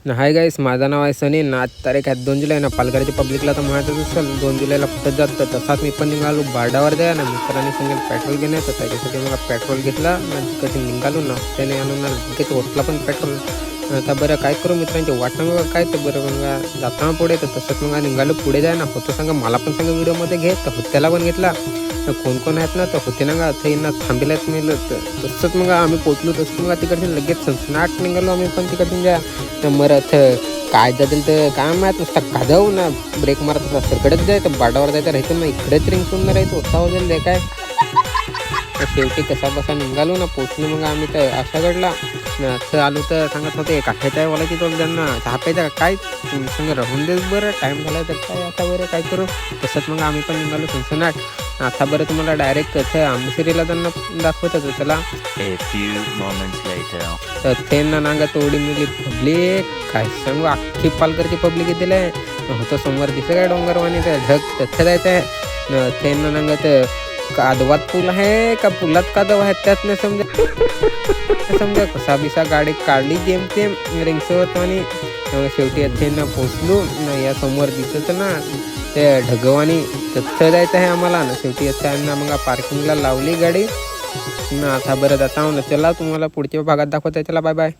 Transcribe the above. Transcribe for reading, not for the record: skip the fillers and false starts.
Hi guys, माझं नाव आहे सनी ना. आज तारीख आहे 2 जुलै ना. पालघरच्या पब्लिकला तर माहीतच असेल 2 जुलैला कुठं जातं. तसाच मी पण निघालो बारडावर द्या ना. मित्रांनी सांगेल पेट्रोल घेण्यात होतं, त्याच्यासाठी मला पेट्रोल घेतला ना. तिकडे निघालो ना. त्याने आणून ना तिथे होटला पण पेट्रोल. आता बरं काय करू मित्रांच्या वाटणं बघा काय तर बरं मग जाताना पुढे तर तसंच मग निघालो पुढे जाय ना. होतं सांगा मला पण सांगा व्हिडिओमध्ये घे तर होत्याला पण घेतला. कोण कोण आहेत ना तर होते ना गा ना थांबेलाच मिळलं तर तसंच मग आम्ही पोचलो. तसं मग तिकडचे लगेच सनसनाट निघालो आम्ही पण तिकडून ज्या मरथ काय जातील तर काय माहीत नुसता काजव ना. ब्रेक मारत होता सरकडच जाय तर बाडावर जायचं राहायचं ना. इकडेच रिंग सुंदर राहायचं होता वगैरे दे काय तर शेवटी कसा बसा निघालो ना. पोचलो मग आम्ही तर अशा घडला असं आलो तर सांगत होते काठायचं आहे मला की तो त्यांना चहा प्यायचा काय संग राहून देस बरं टाईम झाला तर काय आता बरं काय करू. तसंच मग आम्ही पण निघालो सनसनाट. आता बरं तुम्हाला डायरेक्ट कसं आंबेसिरीला त्यांना दाखवत होतं त्याला. तर त्यांना नांगा तोडी मिली पब्लिक काय सांगू अख्खी पालघरची पब्लिक येतील आहे होतं. समोर दिसं काय डोंगरवाणी तर ढग तथ्य जायचं आहे. त्यांना नांगा तर कादवात पूल आहे का पुलात कादव आहेत त्यात नाही समजा कसा बिसा गाडी काढली जेम तेम रिंगसोबत आणि शेवटी त्यांना पोचलो ना. या समोर दिसत ना ते ढगवानी तथ्य जायचं आहे आम्हाला ना. शेवटी त्यांना मग पार्किंगला लावली गाडी ना. आता बरं जाता ना चला तुम्हाला पुढच्या भागात दाखवता. चला बाय बाय.